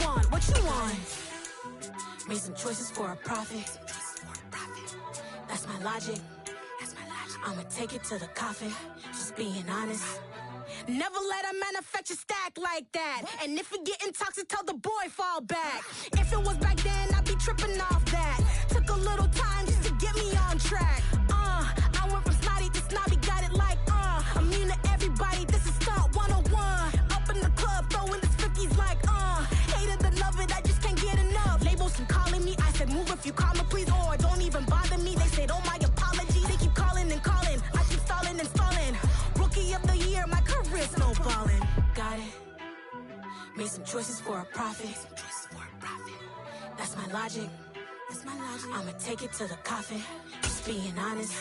want? What you want? Made some choices for a profit. That's my logic. I'ma take it to the coffin. Just being honest. Never let a manufacture stack like that. And if it getting toxic, tell the boy fall back. If it was back then, I'd be tripping off that. Took a little time just to get me on track. I went from snotty to snobby, got it like immune to everybody, this is stunt 101. Up in the club, throwing this 50s like hate it and love it, I just can't get enough. Labels from calling me, I said move if you call me please, or don't even bother me. They said oh my apology, they keep calling and calling, I keep stalling and stalling. Rookie of the year, my career snowballing. Got it. Made some choices for a profit. That's my logic. I'ma take it to the coffin. Just being honest.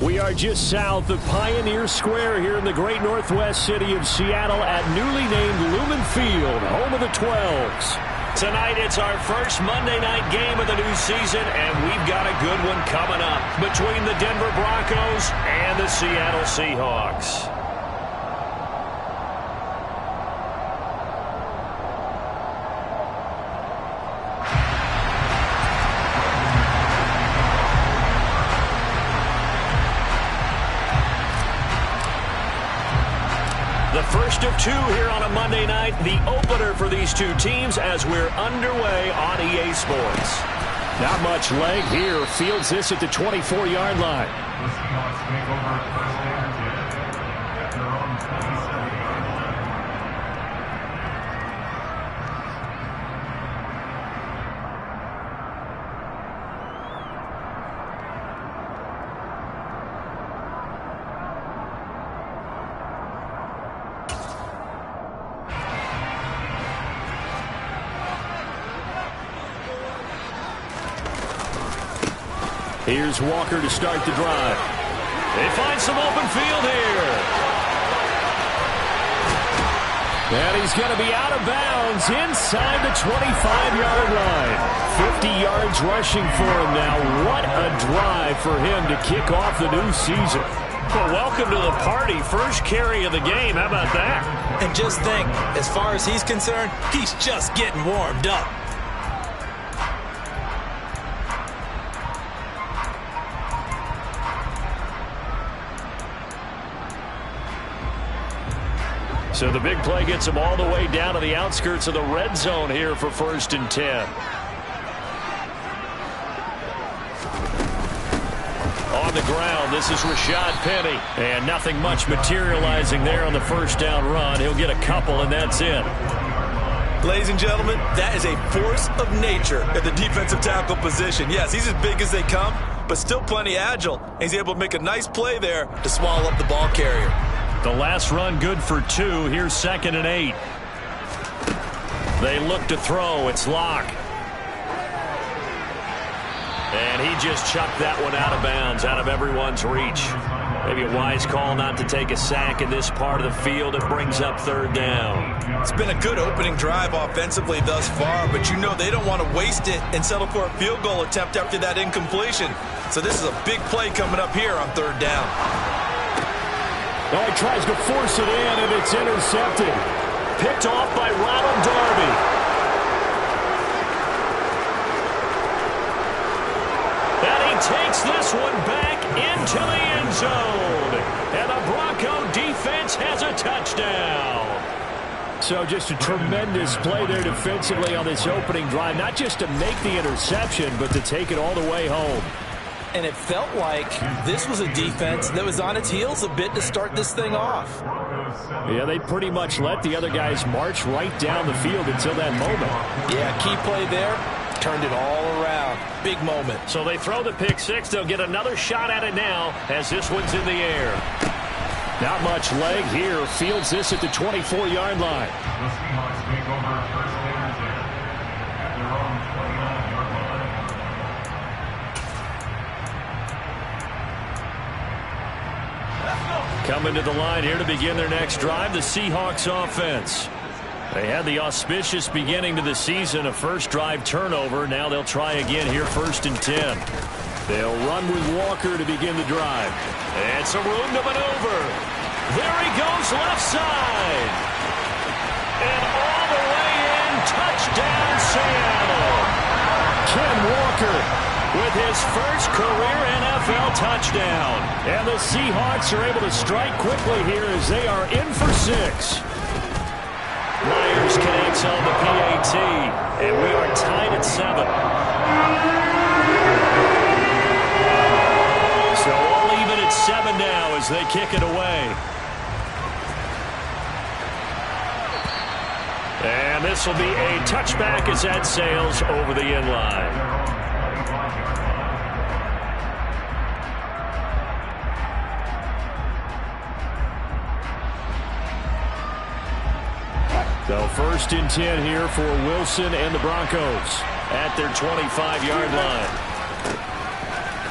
We are just south of Pioneer Square here in the great northwest city of Seattle at newly named Lumen Field, home of the 12s. Tonight, it's our first Monday night game of the new season, and we've got a good one coming up between the Denver Broncos and the Seattle Seahawks. The first of two here on a Monday night, the opener for these two teams as we're underway on EA Sports. Not much leg here. Fields this at the 24-yard line. Here's Walker to start the drive. They find some open field here. And he's going to be out of bounds inside the 25-yard line. 50 yards rushing for him now. What a drive for him to kick off the new season. Well, welcome to the party. First carry of the game. How about that? And just think, as far as he's concerned, he's just getting warmed up. So the big play gets him all the way down to the outskirts of the red zone here for 1st and 10. On the ground, this is Rashad Penny. And nothing much materializing there on the first down run. He'll get a couple, and that's it. Ladies and gentlemen, that is a force of nature at the defensive tackle position. Yes, he's as big as they come, but still plenty agile. And he's able to make a nice play there to swallow up the ball carrier. The last run good for 2. Here's 2nd and 8. They look to throw. It's Locke. And he just chucked that one out of bounds, out of everyone's reach. Maybe a wise call not to take a sack in this part of the field. It brings up 3rd down. It's been a good opening drive offensively thus far, but you know they don't want to waste it and settle for a field goal attempt after that incompletion. So this is a big play coming up here on 3rd down. Oh, he tries to force it in, and it's intercepted. Picked off by Ronald Darby. And he takes this one back into the end zone. And the Bronco defense has a touchdown. So just a tremendous play there defensively on this opening drive. Not just to make the interception, but to take it all the way home. And it felt like this was a defense that was on its heels a bit to start this thing off. Yeah, they pretty much let the other guys march right down the field until that moment. Yeah, key play there. Turned it all around. Big moment. So they throw the pick six. They'll get another shot at it now as this one's in the air. Not much leg here. Fields this at the 24-yard line. Coming to the line here to begin their next drive, the Seahawks offense. They had the auspicious beginning to the season, a first drive turnover. Now they'll try again here, 1st and 10. They'll run with Walker to begin the drive. And some room to maneuver. There he goes left side. And all the way in, touchdown Seattle. Ken Walker with his first career NFL touchdown. And the Seahawks are able to strike quickly here as they are in for 6. Myers connects on the PAT, and we are tied at 7. So all even at 7 now as they kick it away. And this will be a touchback as that sails over the end line. So 1st and 10 here for Wilson and the Broncos at their 25-yard line.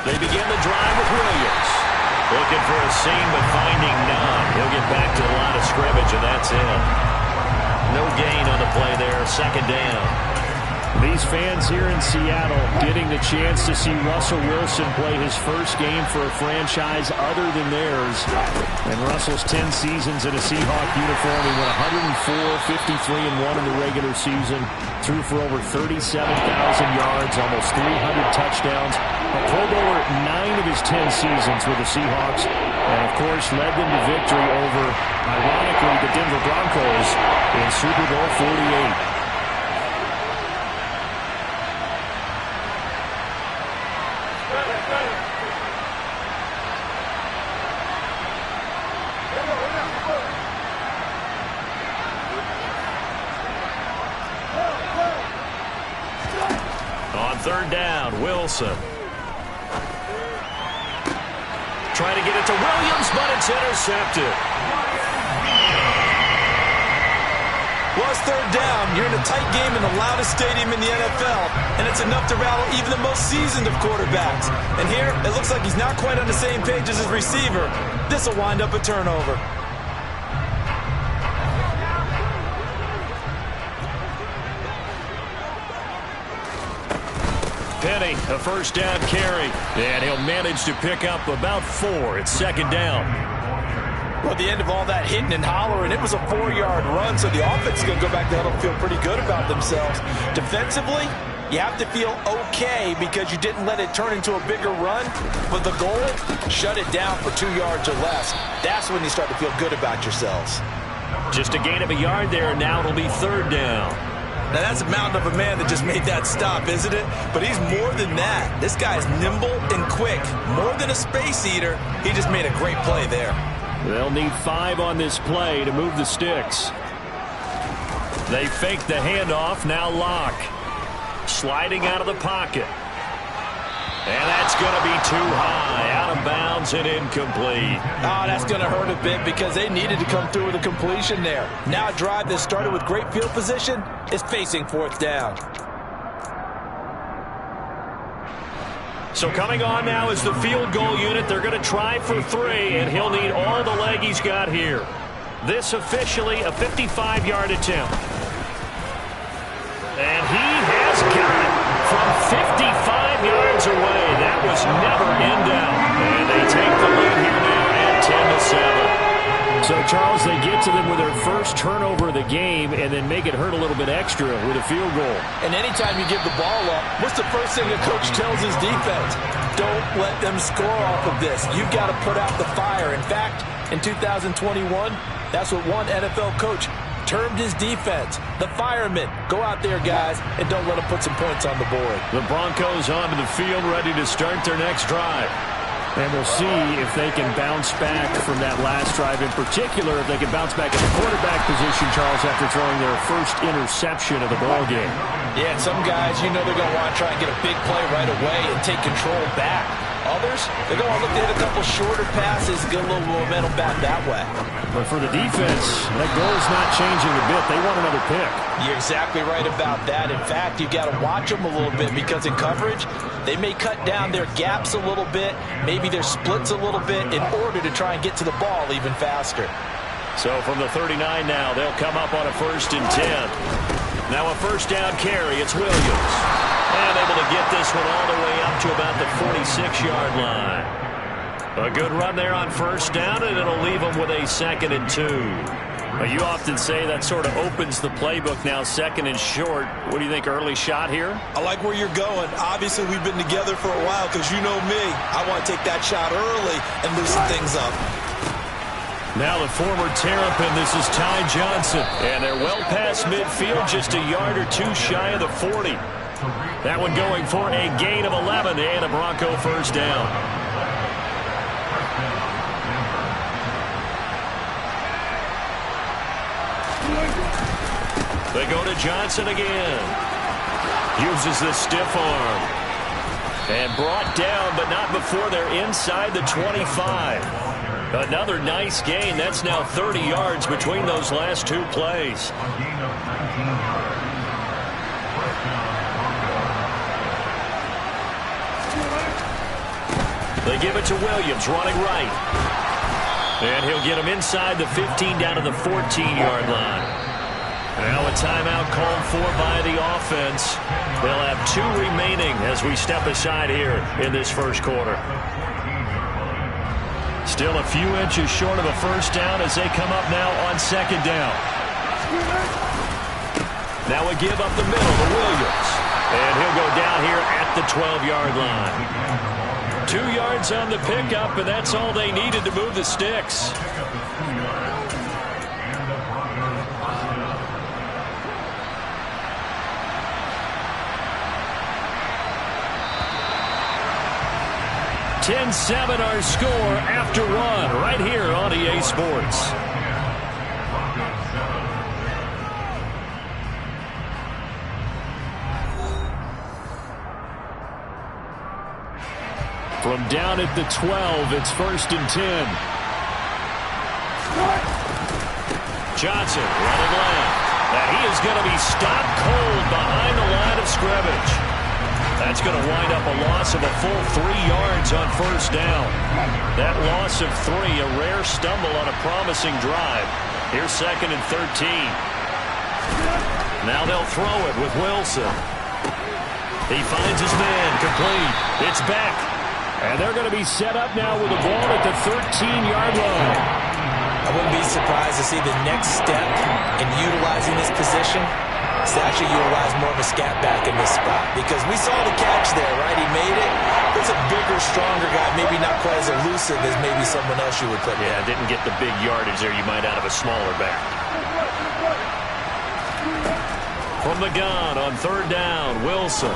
They begin the drive with Williams. Looking for a seam, but finding none. He'll get back to the line of scrimmage, and that's it. No gain on the play there. 2nd down. These fans here in Seattle getting the chance to see Russell Wilson play his first game for a franchise other than theirs. And Russell's 10 seasons in a Seahawk uniform. He went 104, 53-1 in the regular season. Threw for over 37,000 yards, almost 300 touchdowns. A Pro Bowler 9 of his 10 seasons with the Seahawks. And, of course, led them to victory over, ironically, the Denver Broncos in Super Bowl 48. On 3rd down, Wilson. Trying to get it to Williams, but it's intercepted. Well, it's 3rd down. You're in a tight game in the loudest stadium in the NFL, and it's enough to rattle even the most seasoned of quarterbacks. And here, it looks like he's not quite on the same page as his receiver. This will wind up a turnover. Penny, a 1st down carry, and he'll manage to pick up about 4. It's 2nd down. Well, at the end of all that hitting and hollering, it was a 4-yard run, so the offense is going to go back to huddle and feel pretty good about themselves. Defensively, you have to feel okay because you didn't let it turn into a bigger run, but the goal, shut it down for 2 yards or less. That's when you start to feel good about yourselves. Just a gain of a yard there, and now it'll be 3rd down. Now, that's a mountain of a man that just made that stop, isn't it? But he's more than that. This guy's nimble and quick. More than a space eater, he just made a great play there. They'll need 5 on this play to move the sticks. They fake the handoff, now Locke. Sliding out of the pocket. And that's going to be too high. Out of bounds and incomplete. Oh, that's going to hurt a bit because they needed to come through with a completion there. Now a drive that started with great field position is facing 4th down. So coming on now is the field goal unit. They're going to try for 3, and he'll need all the leg he's got here. This officially a 55-yard attempt. And he has got it from 55 yards away. That was never in doubt. And they take the lead here now at 10-7. So, Charles, they get to them with their first turnover of the game and then make it hurt a little bit extra with a field goal. And anytime you give the ball up, what's the first thing a coach tells his defense? Don't let them score off of this. You've got to put out the fire. In fact, in 2021, that's what one NFL coach termed his defense. The firemen. Go out there, guys, and don't let them put some points on the board. The Broncos onto the field, ready to start their next drive. And we'll see if they can bounce back from that last drive. In particular, if they can bounce back at the quarterback position, Charles, after throwing their first interception of the ball game. Yeah, and some guys, you know they're going to want to try and get a big play right away and take control back. Others, they're going to look to hit a couple shorter passes, get a little momentum back that way. But for the defense, that goal's not changing a bit. They want another pick. You're exactly right about that. In fact, you've got to watch them a little bit because in coverage, they may cut down their gaps a little bit, maybe their splits a little bit in order to try and get to the ball even faster. So from the 39 now, they'll come up on a 1st and 10. Now a 1st down carry. It's Williams. And able to get this one all the way up to about the 46-yard line. A good run there on first down, and it'll leave them with a 2nd and 2. Well, you often say that sort of opens the playbook now, 2nd and short. What do you think, early shot here? I like where you're going. Obviously, we've been together for a while because you know me. I want to take that shot early and loosen things up. Now the former Terrapin, this is Ty Johnson. And they're well past midfield, just a yard or two shy of the 40. That one going for a gain of 11 and a Bronco first down. They go to Johnson again. Uses the stiff arm. And brought down, but not before they're inside the 25. Another nice gain. That's now 30 yards between those last two plays. They give it to Williams, running right. And he'll get him inside the 15 down to the 14-yard line. Now a timeout called for by the offense. They'll have 2 remaining as we step aside here in this first quarter. Still a few inches short of a first down as they come up now on 2nd down. Now a give up the middle to Williams. And he'll go down here at the 12-yard line. 2 yards on the pickup, and that's all they needed to move the sticks. (10-7) our score after 1 right here on EA Sports. From down at the 12, it's 1st and 10. Johnson running left. And he is going to be stopped cold behind the line of scrimmage. That's going to wind up a loss of a full 3 yards on first down. That loss of 3, a rare stumble on a promising drive. Here's 2nd and 13. Now they'll throw it with Wilson. He finds his man, complete. It's back. And they're going to be set up now with the ball at the 13-yard line. I wouldn't be surprised to see the next step in utilizing this position is to actually utilize more of a scat back in this spot. Because we saw the catch there, right? He made it. It's a bigger, stronger guy, maybe not quite as elusive as maybe someone else you would put there. Yeah, didn't get the big yardage there you might out of a smaller back. From the gun on 3rd down, Wilson.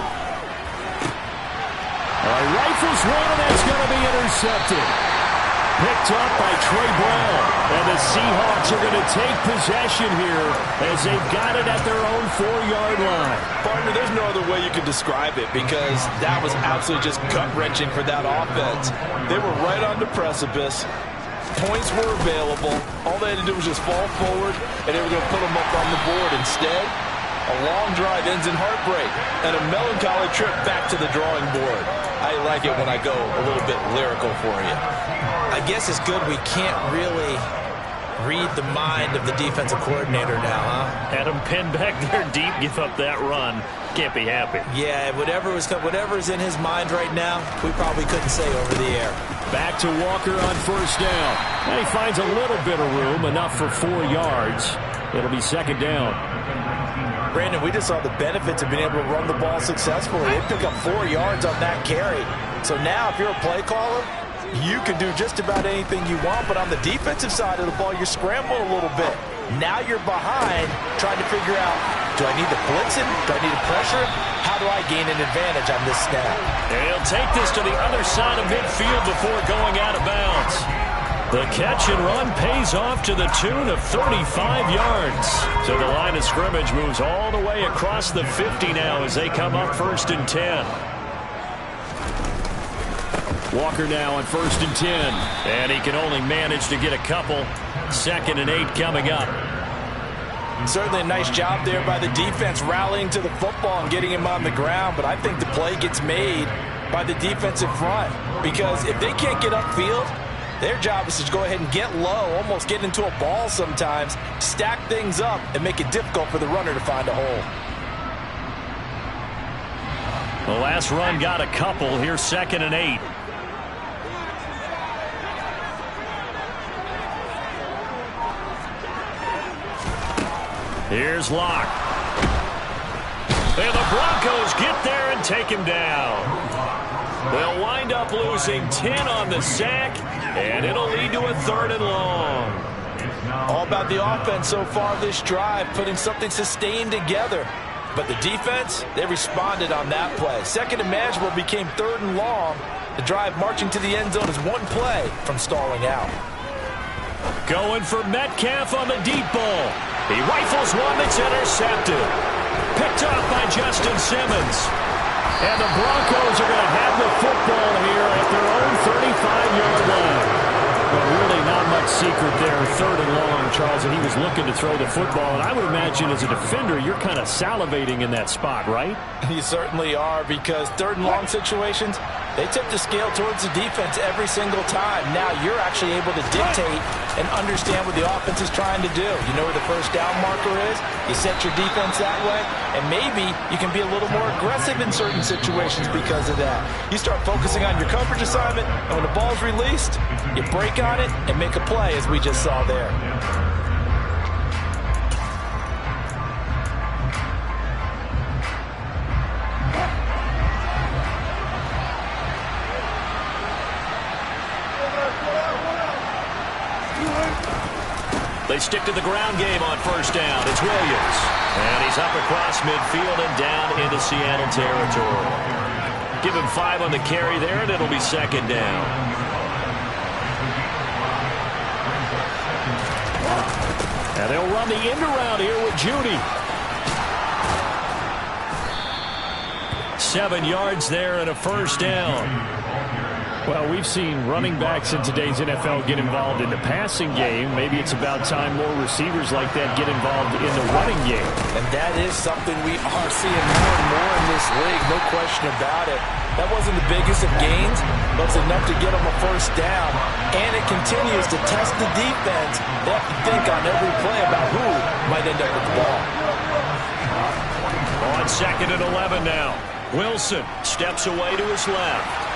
Rifles one, and that's going to be intercepted. Picked up by Trey Brown. And the Seahawks are going to take possession here as they've got it at their own 4-yard line. Partner, there's no other way you could describe it because that was absolutely just gut-wrenching for that offense. They were right on the precipice. Points were available. All they had to do was just fall forward, and they were going to put them up on the board. Instead, a long drive ends in heartbreak and a melancholy trip back to the drawing board. I like it when I go a little bit lyrical for you. I guess it's good we can't really read the mind of the defensive coordinator now, huh? Had him pinned back there deep, give up that run. Can't be happy. Yeah, whatever's in his mind right now, we probably couldn't say over the air. Back to Walker on first down. And he finds a little bit of room, enough for 4 yards. It'll be 2nd down. Brandon, we just saw the benefits of being able to run the ball successfully. They pick up 4 yards on that carry. So now, if you're a play caller, you can do just about anything you want. But on the defensive side of the ball, you're scrambling a little bit. Now you're behind, trying to figure out, do I need to blitz him? Do I need to pressure him? How do I gain an advantage on this snap? And he'll take this to the other side of midfield before going out of bounds. The catch and run pays off to the tune of 35 yards. So the line of scrimmage moves all the way across the 50 now as they come up 1st and 10. Walker now on 1st and 10. And he can only manage to get a couple. 2nd and 8 coming up. Certainly a nice job there by the defense rallying to the football and getting him on the ground. But I think the play gets made by the defensive front. Because if they can't get upfield, their job is to go ahead and get low, almost get into a ball sometimes, stack things up, and make it difficult for the runner to find a hole. The last run got a couple. Here's 2nd and 8. Here's Locke. And the Broncos get there and take him down. They'll wind up losing 10 on the sack, and it'll lead to a 3rd and long. All about the offense so far this drive, putting something sustained together. But the defense, they responded on that play. Second and manageable became 3rd and long. The drive marching to the end zone is one play from stalling out. Going for Metcalf on the deep ball. He rifles one that's intercepted. Picked off by Justin Simmons. And the Broncos are going to have the football here at their own 35-yard line. Well, really not much secret there. 3rd and long, Charles, and he was looking to throw the football. And I would imagine as a defender, you're kind of salivating in that spot, right? You certainly are, because 3rd and long situations, they tip the scale towards the defense every single time. Now you're actually able to dictate and understand what the offense is trying to do. You know where the first down marker is. You set your defense that way, and maybe you can be a little more aggressive in certain situations because of that. You start focusing on your coverage assignment, and when the ball's released, you break on it and make a play, as we just saw there. They stick to the ground game on 1st down. It's Williams. And he's up across midfield and down into Seattle territory. Give him 5 on the carry there, and it'll be 2nd down. And they'll run the end around here with Judy. 7 yards there and a 1st down. Well, we've seen running backs in today's NFL get involved in the passing game. Maybe it's about time more receivers like that get involved in the running game. And that is something we are seeing more and more in this league, no question about it. That wasn't the biggest of gains, but it's enough to get them a 1st down. And it continues to test the defense. They have to think on every play about who might end up with the ball. On 2nd and 11 now. Wilson steps away to his left.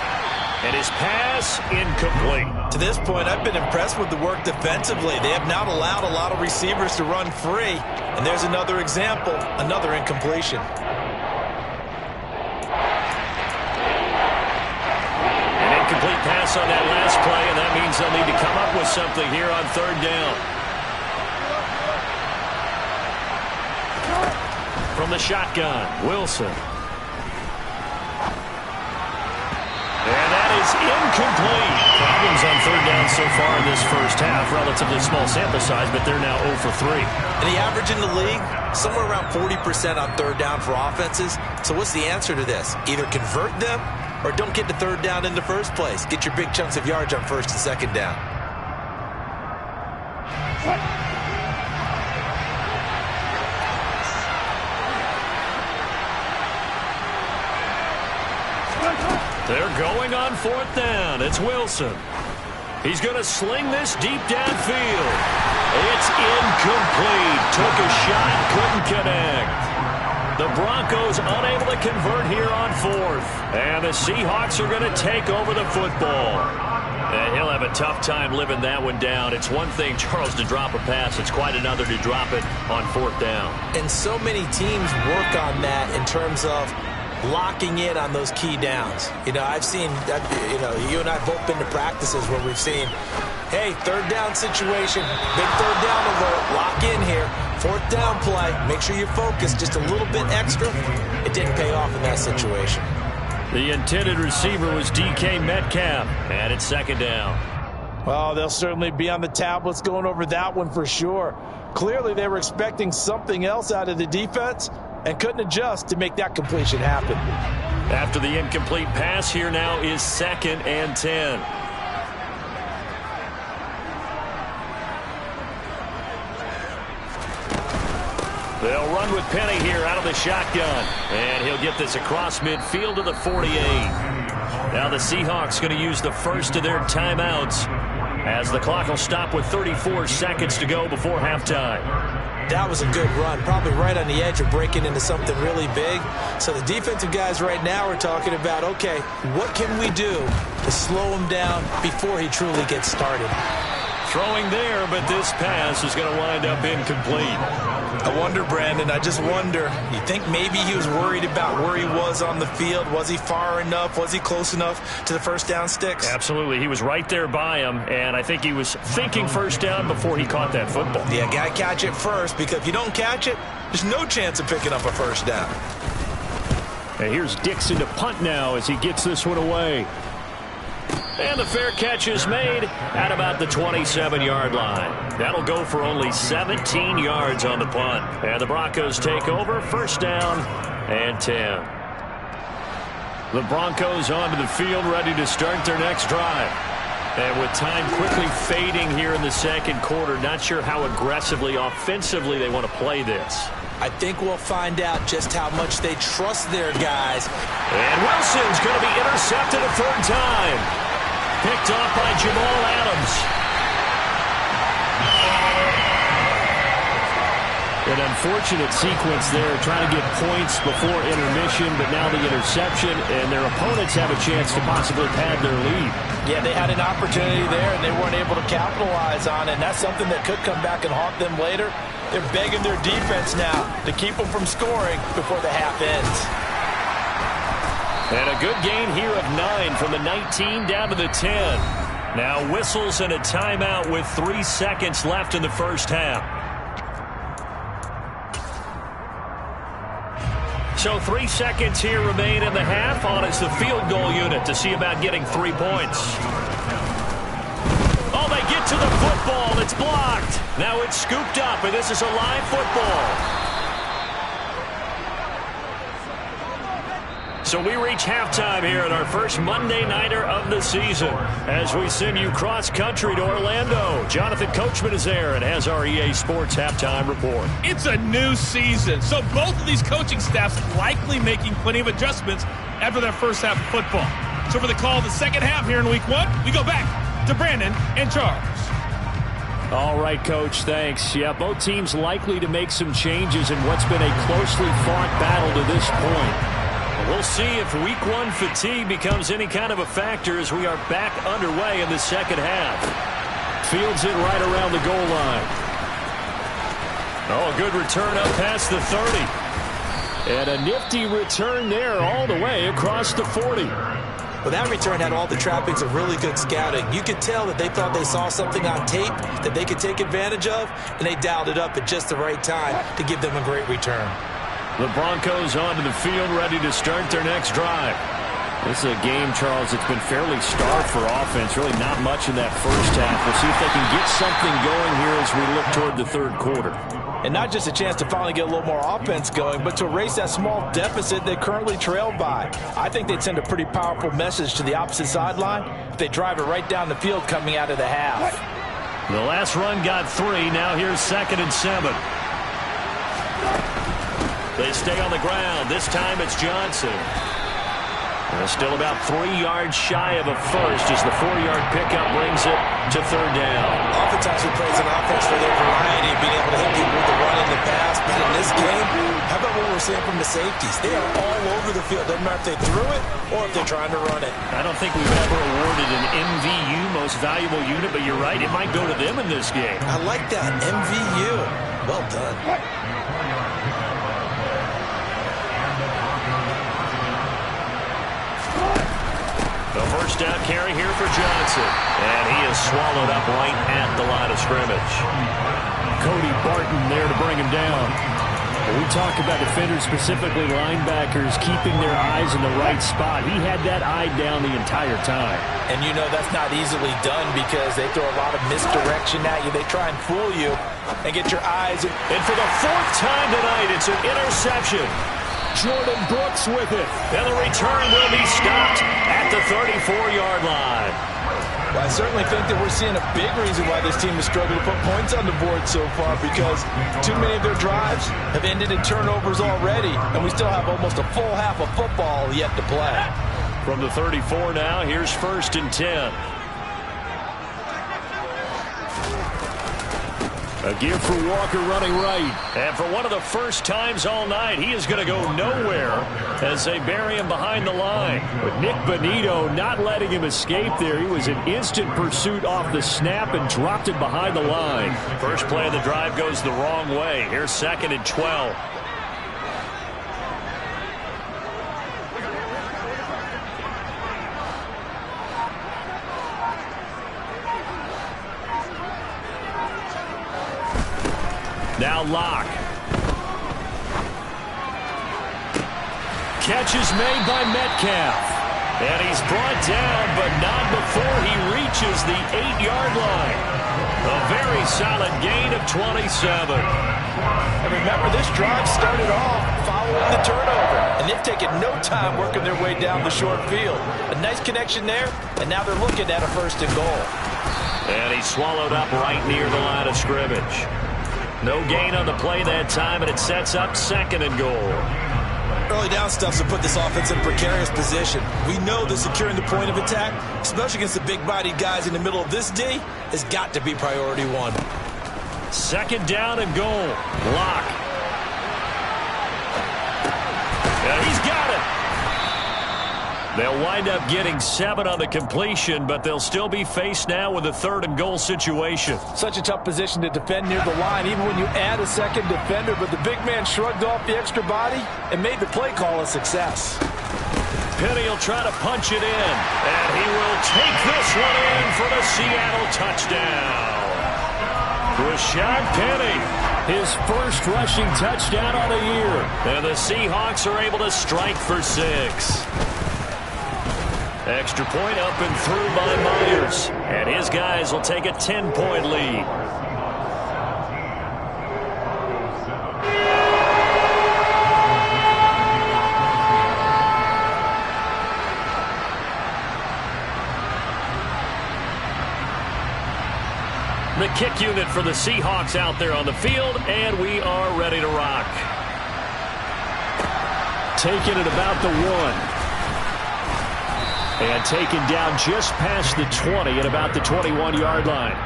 And his pass incomplete. To this point, I've been impressed with the work defensively. They have not allowed a lot of receivers to run free. And there's another example, another incompletion. An incomplete pass on that last play, and that means they'll need to come up with something here on 3rd down. From the shotgun, Wilson. And that is incomplete. Problems on 3rd down so far in this 1st half. Relatively small sample size, but they're now 0 for 3. And the average in the league, somewhere around 40% on 3rd down for offenses. So what's the answer to this? Either convert them or don't get to 3rd down in the first place. Get your big chunks of yards on 1st and 2nd down. They're going on 4th down. It's Wilson. He's going to sling this deep downfield. It's incomplete. Took a shot, couldn't connect. The Broncos unable to convert here on 4th. And the Seahawks are going to take over the football. And he'll have a tough time living that one down. It's one thing, Charles, to drop a pass. It's quite another to drop it on 4th down. And so many teams work on that in terms of locking in on those key downs. You know, I've seen, you and I have both been to practices where we've seen, hey, 3rd down situation, big 3rd down alert, lock in here, 4th down play, make sure you focus just a little bit extra. It didn't pay off in that situation. The intended receiver was DK Metcalf, and it's 2nd down. Well, they'll certainly be on the tablets going over that one for sure. Clearly, they were expecting something else out of the defense and couldn't adjust to make that completion happen. After the incomplete pass, here now is 2nd and 10. They'll run with Penny here out of the shotgun. And he'll get this across midfield to the 48. Now the Seahawks going to use the first of their timeouts as the clock will stop with 34 seconds to go before halftime. That was a good run, probably right on the edge of breaking into something really big. So the defensive guys right now are talking about, okay, what can we do to slow him down before he truly gets started? Throwing there, but this pass is going to wind up incomplete. I wonder, Brandon, I just wonder, you think maybe he was worried about where he was on the field? Was he far enough? Was he close enough to the first down sticks? Absolutely. He was right there by him, and I think he was thinking first down before he caught that football. Yeah, got to catch it first, because if you don't catch it, there's no chance of picking up a first down. And here's Dixon to punt now as he gets this one away. And the fair catch is made at about the 27-yard line. That'll go for only 17 yards on the punt. And the Broncos take over, first down and 10. The Broncos onto the field, ready to start their next drive. And with time quickly fading here in the second quarter, not sure how aggressively, offensively they want to play this. I think we'll find out just how much they trust their guys. And Wilson's going to be intercepted a third time. Picked off by Jamal Adams. An unfortunate sequence there, trying to get points before intermission, but now the interception, and their opponents have a chance to possibly pad their lead. Yeah, they had an opportunity there, and they weren't able to capitalize on it, and that's something that could come back and haunt them later. They're begging their defense now to keep them from scoring before the half ends. And a good gain here of 9 from the 19 down to the 10. Now whistles and a timeout with 3 seconds left in the first half. So 3 seconds here remain in the half. On it's the field goal unit to see about getting 3 points. Oh, they get to the football. It's blocked. Now it's scooped up, and this is a live football. So we reach halftime here at our first Monday Nighter of the season as we send you cross-country to Orlando. Jonathan Coachman is there and has our EA Sports halftime report. It's a new season, so both of these coaching staffs likely making plenty of adjustments after their first half of football. So for the call of the second half here in Week 1, we go back to Brandon and Charles. All right, Coach, thanks. Yeah, both teams likely to make some changes in what's been a closely fought battle to this point. We'll see if Week 1 fatigue becomes any kind of a factor as we are back underway in the second half. Fields it right around the goal line. Oh, a good return up past the 30. And a nifty return there all the way across the 40. Well, that return had all the trappings of really good scouting. You could tell that they thought they saw something on tape that they could take advantage of, and they dialed it up at just the right time to give them a great return. The Broncos onto the field, ready to start their next drive. This is a game, Charles, that's been fairly starved for offense. Really not much in that first half. We'll see if they can get something going here as we look toward the third quarter. And not just a chance to finally get a little more offense going, but to erase that small deficit they currently trailed by. I think they'd send a pretty powerful message to the opposite sideline if they drive it right down the field coming out of the half. The last run got 3. Now here's 2nd and 7. They stay on the ground. This time it's Johnson. Still about 3 yards shy of a first as the 4-yard pickup brings it to third down. Oftentimes we praise an offense for their variety of being able to hit people with the run and the pass. But in this game, how about what we're seeing from the safeties? They are all over the field. Doesn't matter if they threw it or if they're trying to run it. I don't think we've ever awarded an MVU, most valuable unit, but you're right, it might go to them in this game. I like that, MVU. Well done. The first down carry here for Johnson. And he is swallowed up right at the line of scrimmage. Cody Barton there to bring him down. When we talk about defenders, specifically linebackers, keeping their eyes in the right spot, he had that eye down the entire time. And you know that's not easily done because they throw a lot of misdirection at you. They try and fool you and get your eyes. And for the 4th time tonight, it's an interception. Jordan Brooks with it. And the return will be stopped at the 34-yard line. Well, I certainly think that we're seeing a big reason why this team has struggled to put points on the board so far, because too many of their drives have ended in turnovers already, and we still have almost a full half of football yet to play. From the 34 now, here's 1st and 10. A give for Walker running right. And for one of the first times all night, he is going to go nowhere as they bury him behind the line. But Nick Bonito not letting him escape there. He was in instant pursuit off the snap and dropped it behind the line. First play of the drive goes the wrong way. Here's 2nd and 12. Now Locke. Catch is made by Metcalf. And he's brought down, but not before he reaches the 8-yard line. A very solid gain of 27. And remember, this drive started off following the turnover. And they've taken no time working their way down the short field. A nice connection there, and now they're looking at a 1st and goal. And he's swallowed up right near the line of scrimmage. No gain on the play that time, and it sets up 2nd and goal. Early down stuff to put this offense in a precarious position. We know that securing the point of attack, especially against the big-bodied guys in the middle of this D, has got to be priority 1. 2nd down and goal. Locke. And he's got it. They'll wind up getting 7 on the completion, but they'll still be faced now with a 3rd and goal situation. Such a tough position to defend near the line, even when you add a 2nd defender, but the big man shrugged off the extra body and made the play call a success. Penny will try to punch it in, and he will take this one in for the Seattle touchdown. Rashad Penny, his first rushing touchdown on the year. And the Seahawks are able to strike for 6. Extra point up and through by Myers. And his guys will take a 10-point lead. The kick unit for the Seahawks out there on the field, and we are ready to rock. Taken at about the 1. And taken down just past the 20 at about the 21-yard line.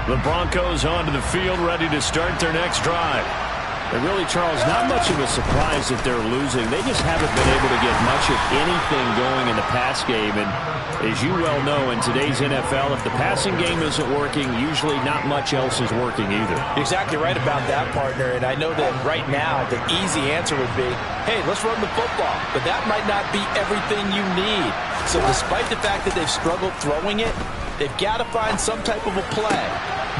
The Broncos onto the field, ready to start their next drive. And really, Charles, not much of a surprise that they're losing. They just haven't been able to get much of anything going in the pass game. And as you well know, in today's NFL, if the passing game isn't working, usually not much else is working either. You're exactly right about that, partner. And I know that right now the easy answer would be, hey, let's run the football. But that might not be everything you need. So despite the fact that they've struggled throwing it, they've got to find some type of a play,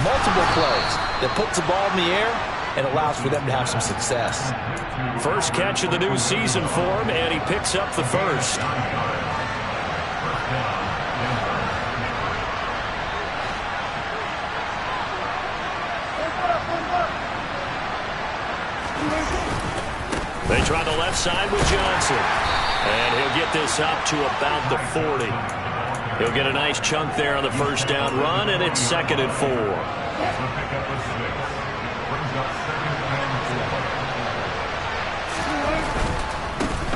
multiple plays, that puts the ball in the air and allows for them to have some success. First catch of the new season for him, and he picks up the first. They try the left side with Johnson. And he'll get this up to about the 40. He'll get a nice chunk there on the first down run, and it's 2nd and 4.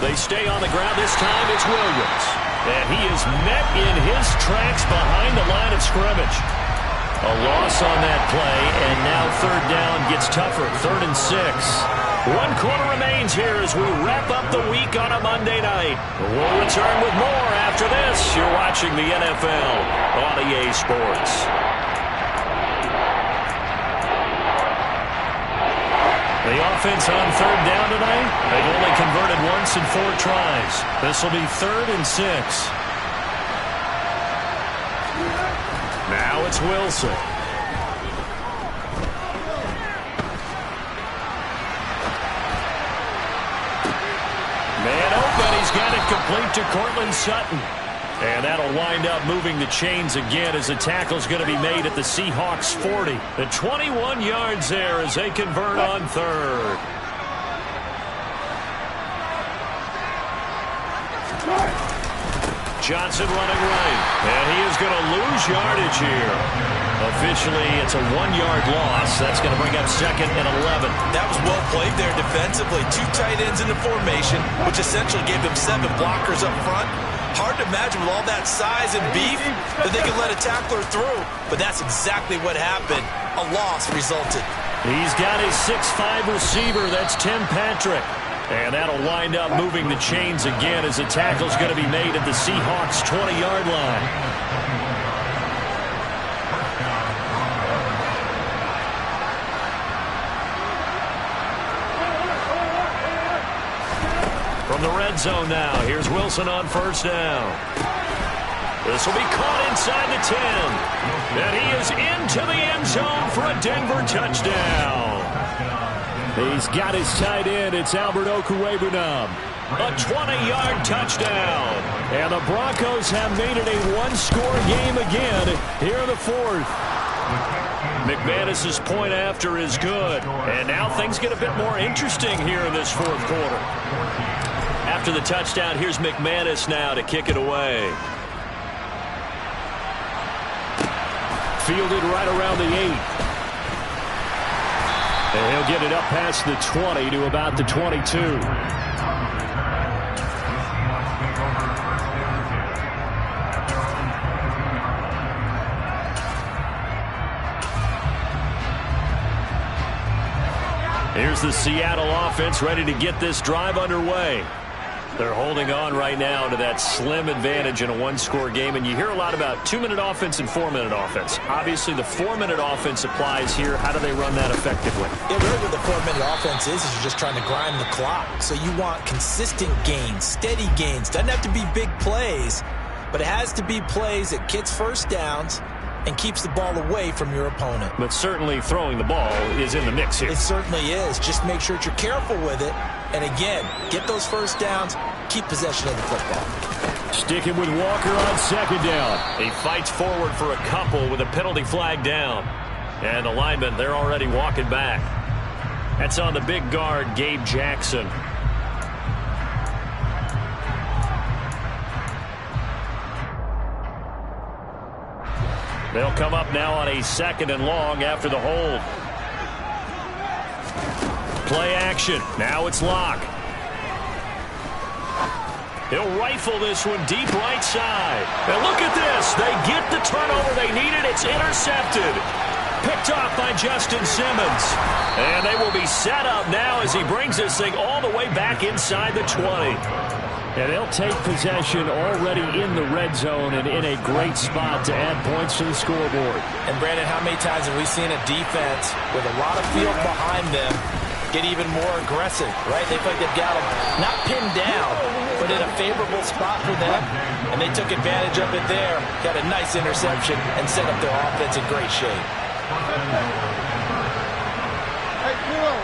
They stay on the ground. This time it's Williams. And he is met in his tracks behind the line of scrimmage. A loss on that play, and now 3rd down gets tougher. 3rd and 6. 1 quarter remains here as we wrap up the week on a Monday night. We'll return with more after this. You're watching the NFL on EA Sports. The offense on 3rd down tonight, they've only converted once in 4 tries. This will be 3rd and 6. Now it's Wilson. Man open, he's got it complete to Cortland Sutton. And that'll wind up moving the chains again as the tackle's going to be made at the Seahawks 40. The 21 yards there as they convert on 3rd. Johnson running right. And he is going to lose yardage here. Officially, it's a 1-yard loss. That's going to bring up 2nd and 11. That was well played there defensively. 2 tight ends in the formation, which essentially gave them 7 blockers up front. Hard to imagine with all that size and beef that they can let a tackler through. But that's exactly what happened. A loss resulted. He's got his 6'5" receiver. That's Tim Patrick. And that'll wind up moving the chains again as the tackle's going to be made at the Seahawks' 20-yard line. From the red zone now, here's Wilson on first down. This will be caught inside the 10. And he is into the end zone for a Denver touchdown. He's got his tight end. It's Albert Okwuegbunam. A 20-yard touchdown. And the Broncos have made it a one-score game again here in the fourth. McManus's point after is good. And now things get a bit more interesting here in this fourth quarter. After the touchdown, here's McManus now to kick it away. Fielded right around the 8. And he'll get it up past the 20 to about the 22. Here's the Seattle offense ready to get this drive underway. They're holding on right now to that slim advantage in a one-score game, and you hear a lot about 2-minute offense and 4-minute offense. Obviously, the 4-minute offense applies here. How do they run that effectively? Yeah, really what the 4-minute offense is you're just trying to grind the clock. So you want consistent gains, steady gains. Doesn't have to be big plays, but it has to be plays that gets first downs and keeps the ball away from your opponent. But certainly throwing the ball is in the mix here. It certainly is. Just make sure that you're careful with it. And again, get those first downs, keep possession of the football. Sticking with Walker on second down. He fights forward for a couple with a penalty flag down. And the linemen, they're already walking back. That's on the big guard, Gabe Jackson. They'll come up now on a 2nd and long after the hold. Play action. Now it's Locke. He'll rifle this one deep right side. And look at this. They get the turnover they needed. It's intercepted. Picked off by Justin Simmons. And they will be set up now as he brings this thing all the way back inside the 20. And they'll take possession already in the red zone and in a great spot to add points to the scoreboard. And, Brandon, how many times have we seen a defense with a lot of field behind them get even more aggressive, right? They feel like they've got them not pinned down, but in a favorable spot for them. And they took advantage of it there, got a nice interception, and set up their offense in great shape. Hey, get on.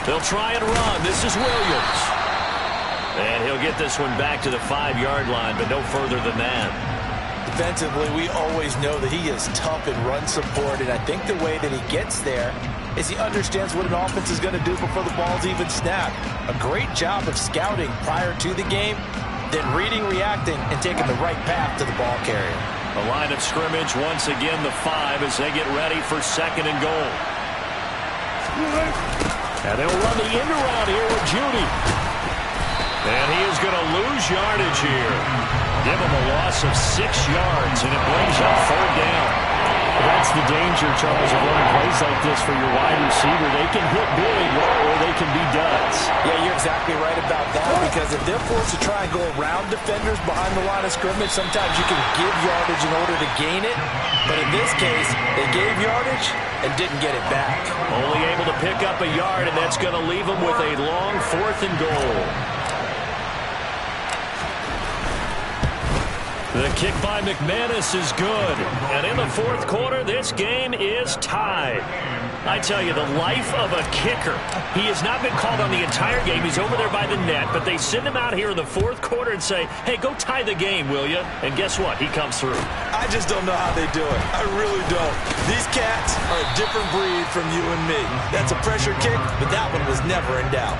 They'll try and run. This is Williams. And he'll get this one back to the 5-yard line, but no further than that. Defensively, we always know that he is tough in run support, and I think the way that he gets there is he understands what an offense is going to do before the ball's even snapped. A great job of scouting prior to the game, then reading, reacting, and taking the right path to the ball carrier. The line of scrimmage, once again, the 5 as they get ready for 2nd and goal. And they'll run the end around here with Judy. And he is going to lose yardage here. Give him a loss of 6 yards, and it brings up 3rd down. That's the danger, Charles, of running plays like this for your wide receiver. They can hit big or they can be duds. Yeah, you're exactly right about that, because if they're forced to try and go around defenders behind the line of scrimmage, sometimes you can give yardage in order to gain it. But in this case, they gave yardage and didn't get it back. Only able to pick up a yard, and that's going to leave them with a long 4th and goal. The kick by McManus is good. And in the 4th quarter, this game is tied. I tell you, the life of a kicker. He has not been called on the entire game. He's over there by the net, but they send him out here in the 4th quarter and say, hey, go tie the game, will you? And guess what? He comes through. I just don't know how they do it. I really don't. These cats are a different breed from you and me. That's a pressure kick, but that one was never in doubt.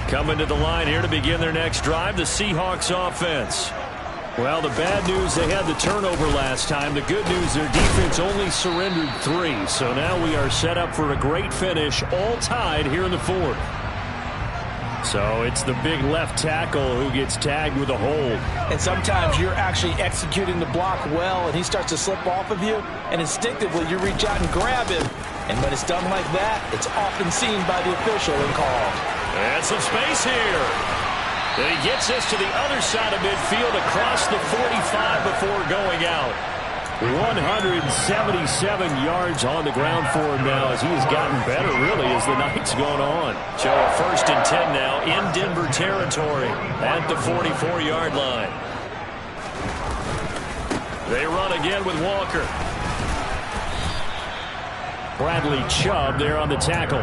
Coming to the line here to begin their next drive, the Seahawks offense. Well, the bad news, they had the turnover last time. The good news, their defense only surrendered 3. So now we are set up for a great finish, all tied here in the 4th. So it's the big left tackle who gets tagged with a hold. And sometimes you're actually executing the block well, and he starts to slip off of you, and instinctively you reach out and grab him. And when it's done like that, it's often seen by the official and called. And some space here. And he gets this to the other side of midfield across the 45 before going out. 177 yards on the ground for him now as he has gotten better, really, as the night's gone on. So a 1st and 10 now in Denver territory at the 44-yard line. They run again with Walker. Bradley Chubb there on the tackle.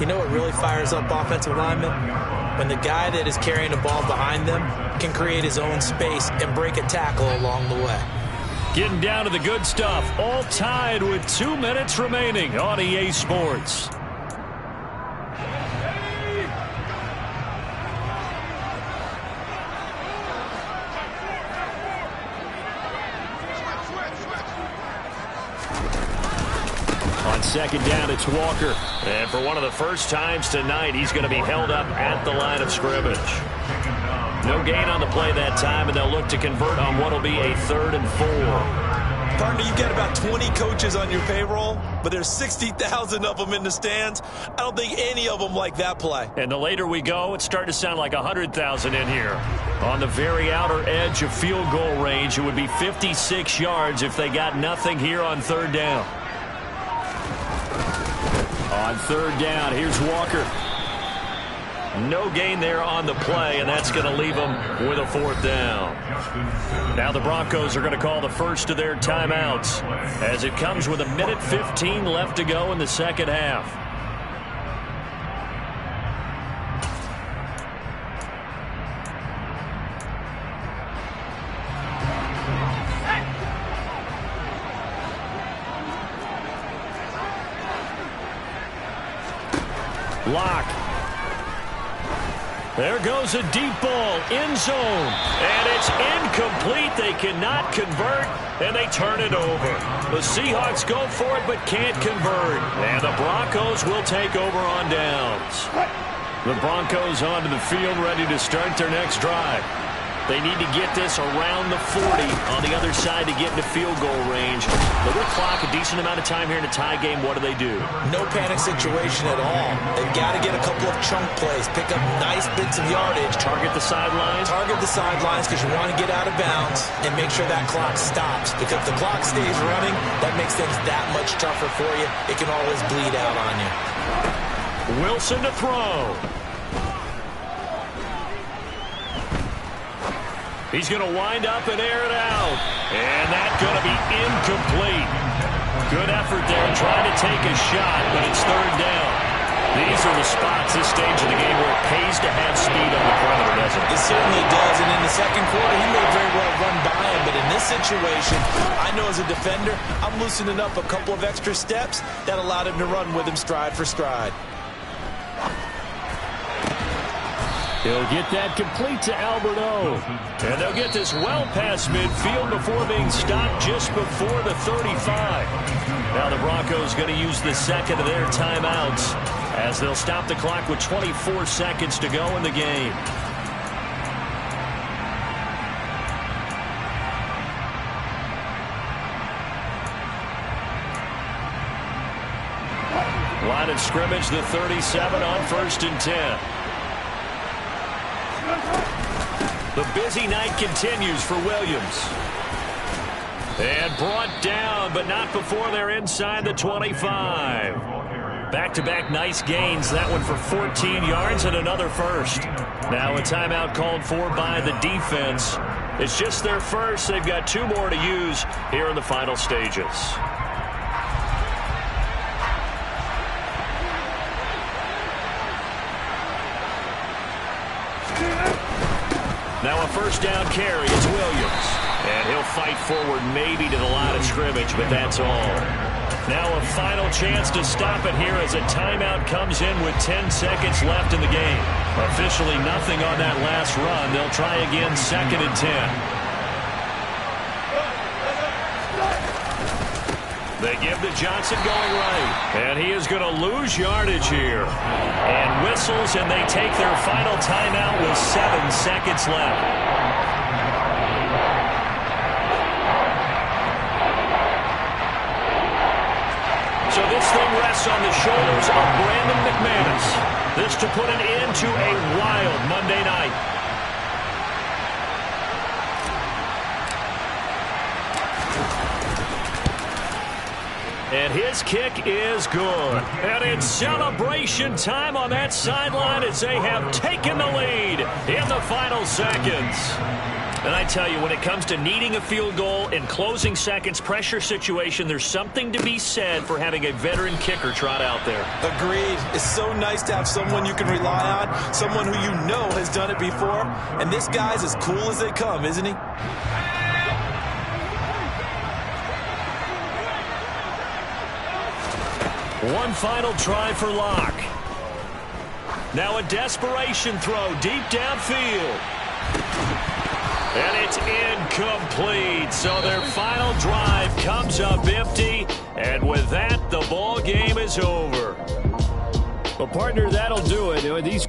You know what really fires up offensive linemen? When the guy that is carrying the ball behind them can create his own space and break a tackle along the way. Getting down to the good stuff. All tied with 2 minutes remaining on EA Sports. On 2nd down, it's Walker. And for one of the first times tonight, he's going to be held up at the line of scrimmage. No gain on the play that time, and they'll look to convert on what will be a 3rd and 4. Partner, you've got about 20 coaches on your payroll, but there's 60,000 of them in the stands. I don't think any of them like that play. And the later we go, it's starting to sound like 100,000 in here. On the very outer edge of field goal range, it would be 56 yards if they got nothing here on 3rd down. On 3rd down, here's Walker. No gain there on the play, and that's going to leave them with a 4th down. Now the Broncos are going to call the first of their timeouts as it comes with 1:15 left to go in the 2nd half. Lock. There goes a deep ball, end zone, and it's incomplete. They cannot convert, and they turn it over. The Seahawks go for it, but can't convert, and the Broncos will take over on downs. The Broncos onto the field, ready to start their next drive. They need to get this around the 40 on the other side to get into field goal range. But with clock, a decent amount of time here in a tie game, what do? No panic situation at all. They've got to get a couple of chunk plays, pick up nice bits of yardage. Target the sidelines? Target the sidelines because you want to get out of bounds and make sure that clock stops. Because if the clock stays running, that makes things that much tougher for you. It can always bleed out on you. Wilson to throw. He's going to wind up and air it out. And that's going to be incomplete. Good effort there trying to take a shot, but it's 3rd down. These are the spots this stage of the game where it pays to have speed on the perimeter, doesn't it? It certainly does. And in the 2nd quarter, he may very well run by him. But in this situation, I know as a defender, I'm loosening up a couple of extra steps that allowed him to run with him stride for stride. He'll get that complete to Alberto. And they'll get this well past midfield before being stopped just before the 35. Now the Broncos going to use the 2nd of their timeouts as they'll stop the clock with 24 seconds to go in the game. Line of scrimmage, the 37 on 1st and 10. The busy night continues for Williams. And brought down, but not before they're inside the 25. Back-to-back nice gains. That one for 14 yards and another first. Now a timeout called for by the defense. It's just their first. They've got 2 more to use here in the final stages. Now a 1st down carry. It's Williams. And he'll fight forward maybe to the line of scrimmage, but that's all. Now a final chance to stop it here as a timeout comes in with 10 seconds left in the game. Officially nothing on that last run. They'll try again 2nd and 10. They give to Johnson going right. And he is going to lose yardage here. And whistles, and they take their final timeout with 7 seconds left. So this thing rests on the shoulders of Brandon McManus. This to put an end to a wild Monday night. And his kick is good. And it's celebration time on that sideline as they have taken the lead in the final seconds. And I tell you, when it comes to needing a field goal in closing seconds, pressure situation, there's something to be said for having a veteran kicker trot out there. Agreed. It's so nice to have someone you can rely on, someone who you know has done it before. And this guy's as cool as they come, isn't he? One final try for Locke. Now a desperation throw deep downfield. And it's incomplete. So their final drive comes up empty. And with that, the ball game is over. Well, partner, that'll do it. These